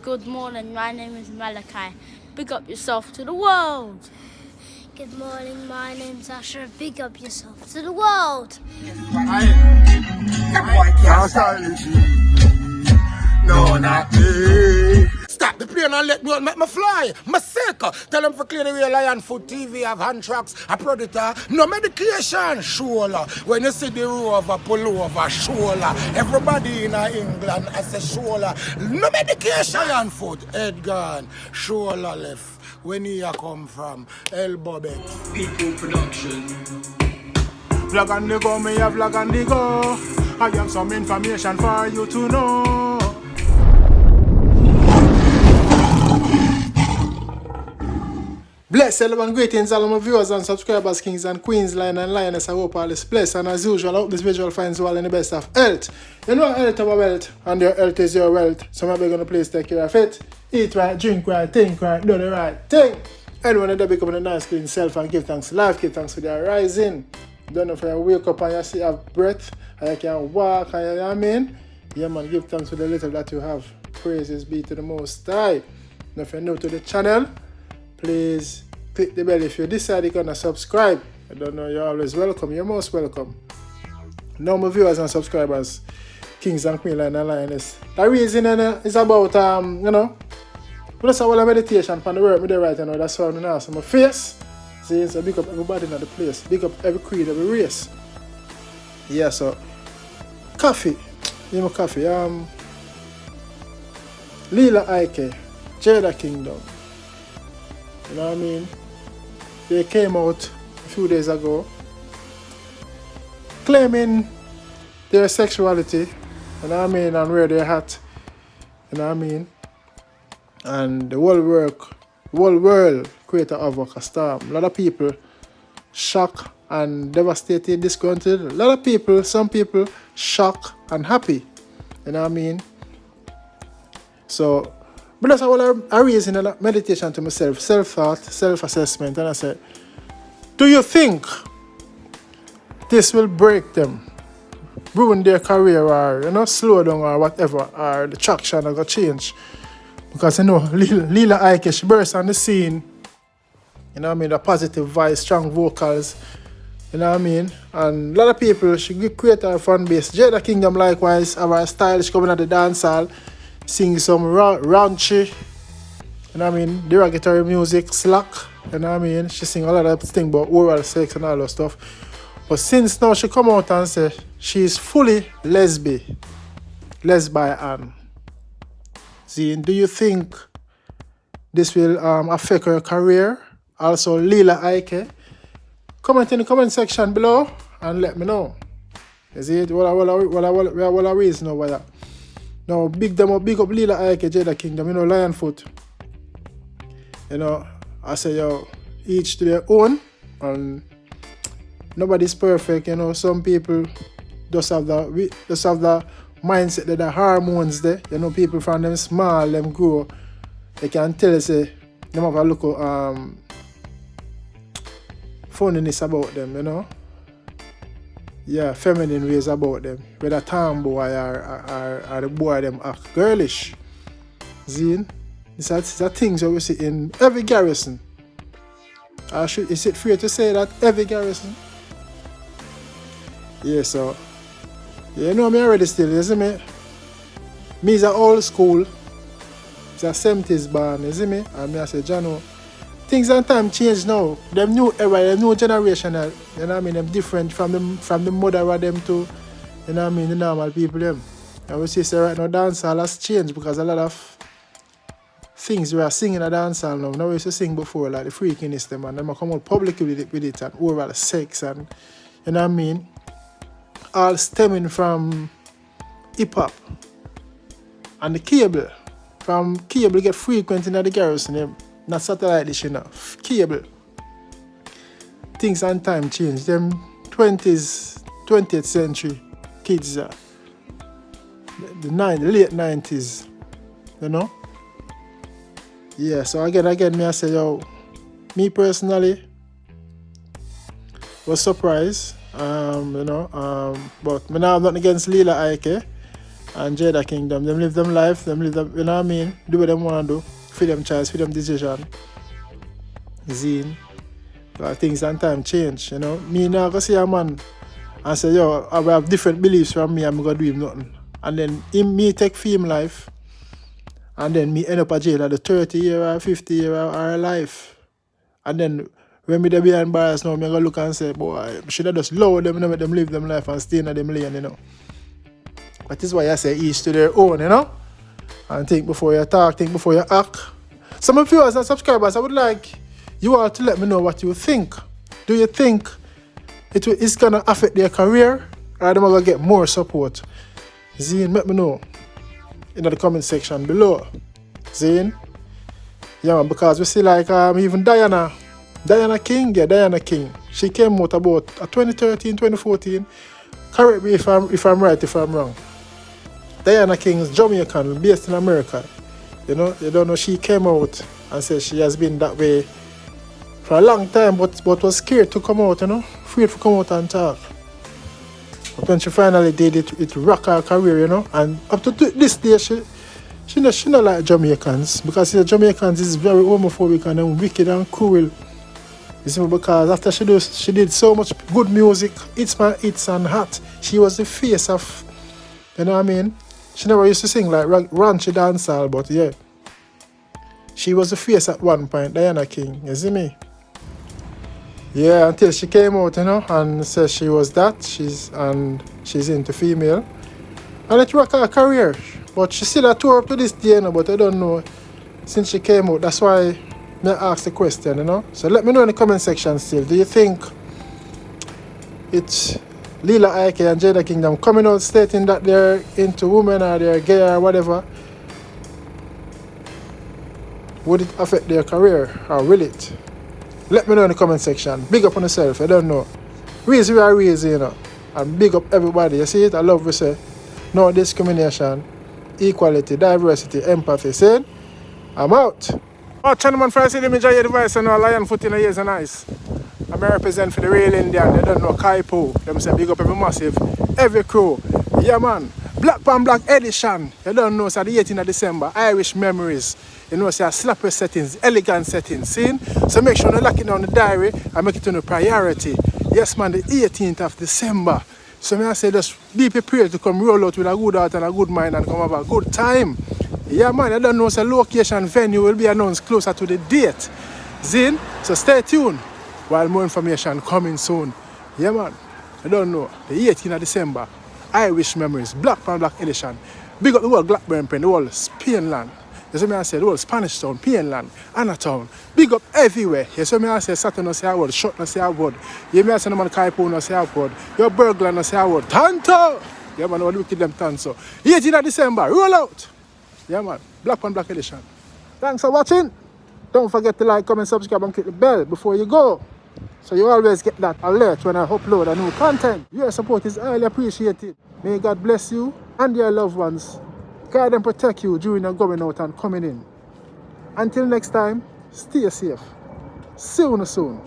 Good morning, my name is Malachi. Big up yourself to the world. Good morning, my name's Asher. Big up yourself to the world. No, not me. Stop the plane and let me fly. My sick. Tell them for clear the way Lion Food TV have hand tracks, a predator. No medication, shoulder. When you see the rover pull over, shoulder. Everybody in England has a shoulder. No medication. Lion Food, head gone, shoulder left. When you come from, elbow back. People production. Vlog on the go, me a vlog on the go. I have some information for you to know. Bless everyone, greetings all of my viewers and subscribers, kings and queens, lion and lioness. I hope all is blessed, and as usual, I hope this visual finds you all in the best of health. You know health our wealth, and your health is your wealth. So maybe gonna please take care of it. Eat right, drink right, think right, do the right thing. Anyone that become a nice clean self and give thanks to life, give thanks for their rising. Don't know if you wake up and you see have breath, and you can walk, and you know what I mean? Yeah man, give thanks for the little that you have. Praises be to the Most High. Now if you're new to the channel, please click the bell. If you decide you're gonna subscribe, I don't know, you're always welcome. You're most welcome. Now my viewers and subscribers, kings and queens, lion and lioness. The reason is about you know, plus all the meditation from the work me there right now. That's why I'm gonna ask my face. See, so big up everybody in the place. Big up every creed, every race. Yeah, so coffee. Give me coffee. Lila Ike, Jada Kingdom. You know what I mean? They came out a few days ago claiming their sexuality, you know what I mean, and where they're at, you know what I mean? And the whole world created havoc, a storm. A lot of people shocked and devastated, disgruntled. A lot of people, some people shocked and happy, you know what I mean? So, but that's all I raise in a meditation to myself, self-thought, self-assessment, and I said, do you think this will break them, ruin their career, or, you know, slow down or whatever, or the traction will go change? Because, you know, Lila Ike, she burst on the scene, you know what I mean, the positive voice, strong vocals, you know what I mean, and a lot of people, she create her fan base. Jada Kingdom likewise, have her style, she coming at the dance hall, sing some raunchy, you know what I mean, derogatory music, slack, you know what I mean, she sing a lot of things about oral sex and all that stuff. But since now she come out and say she's fully lesbian. See, do you think this will affect her career? Also, Lila Ike, comment in the comment section below and let me know. You see it? What I reason over that. Now, big up Lila Ike, Jada Kingdom, you know, Lionfoot. You know, I say, yo, each to their own, and nobody's perfect, you know. Some people just have the mindset that the hormones there, you know, people from them small, them grow, they can tell us, say, them have a look funniness about them, you know. Yeah, feminine ways about them. Whether tomboy or the boy them act girlish. See? It's a things that we see in every garrison. Is it fair to say that every garrison? Yeah, so you know me already still, you see me? Me is a old school. It's a 70s band, you see me? And me I say, Jano, things and time change now. Them new era, them new generational, you know what I mean? Them different from the mother of them to, you know what I mean, the normal people them. And we see say right now dancehall has changed because a lot of things we are singing at dancehall now. Now we used to sing before, like the freakiness them, and them come out publicly with it and oral sex and, you know what I mean? All stemming from hip hop and the cable. From cable get frequent in the garrison. Not satellite dish, you know. Cable. Things and time change. Them 20th century kids are the late 90s. You know? Yeah, so again, me I say, yo, me personally was surprised. You know, but me now have nothing against Lila Ike. and Jada Kingdom. Them live them life, them live them, you know what I mean? Do what them want to do. For them choice, for them decision. Zine. Things and time change, you know. Me now go see a man and say, yo, I have different beliefs from me, I'm gonna do him nothing. And then me take for him life. And then me end up at jail at the 30-year or 50-year or life. And then when me there behind bars now, me go look and say, boy, I should have just lower them and make them live them life and stay in them lane, you know. But this is why I say each to their own, you know. And think before you talk, think before you act. Some of you as subscribers, I would like you all to let me know what you think. Do you think it's gonna affect their career, or them gonna get more support? Zine, let me know in the comment section below. Zine? Yeah, man, because we see like even Diana King, Diana King. She came out about 2013, 2014. Correct me if I'm right, if I'm wrong. Diana King is Jamaican, based in America. You know, you don't know, she came out and said she has been that way for a long time, but was scared to come out, you know, afraid to come out and talk. But when she finally did it, it rocked her career, you know. And up to this day, she not like Jamaicans, because the Jamaicans is very homophobic and wicked and cruel. You see, because after she did so much good music, It's and Hot, she was the face of, you know what I mean? She never used to sing like raunchy dancehall, but yeah. She was the face at one point, Diana King, you see me? Yeah, until she came out, you know, and said she was that, she's into female. And it rocked her career. But she still a tour up to this day, you know, but I don't know since she came out. That's why I asked the question, you know. So let me know in the comment section still. Do you think it's Lila Ike and Jada Kingdom coming out stating that they're into women or they're gay or whatever? Would it affect their career or will it? Let me know in the comment section. Big up on yourself, I don't know. Raise we are raising, you know. And big up everybody. You see it? I love we say no discrimination, equality, diversity, empathy. See? I'm out. Oh, Chinaman Friday, let me enjoy your device and all lion foot in the ears and eyes. I'm represent for the real Indian. They don't know Kaipo. Them say big up every massive, every crew. Yeah man. Black Pan Black edition. You don't know, so the 18th of December, Irish memories. You know, say slapper settings, elegant settings, see? So make sure you lock it down the diary and make it a priority. Yes man, the 18th of December. So may I say just be prepared to come roll out with a good heart and a good mind and come have a good time. Yeah man, I don't know, so location, venue will be announced closer to the date. Zine, so stay tuned while more information coming soon. Yeah man, I don't know, the 18th of December, Irish memories, Black Pan Black edition. Big up the whole Blackburn Pen, the whole Spain land. You see me I say the whole Spanish town, Painland, Anna town. Big up everywhere. You see me I say Saturn no say a word, Shot no say a word. You me I say no man Kaipo no say a word. Your burglar no say a word. Tanto! Yeah man, what do we keep them tanto? 18th of December, roll out! Yeah man, Black Pan Black edition. Thanks for watching. Don't forget to like, comment, subscribe and click the bell before you go. So you always get that alert when I upload a new content. Your support is highly appreciated. May God bless you and your loved ones. Guide and protect you during your going out and coming in. Until next time, stay safe. See you soon.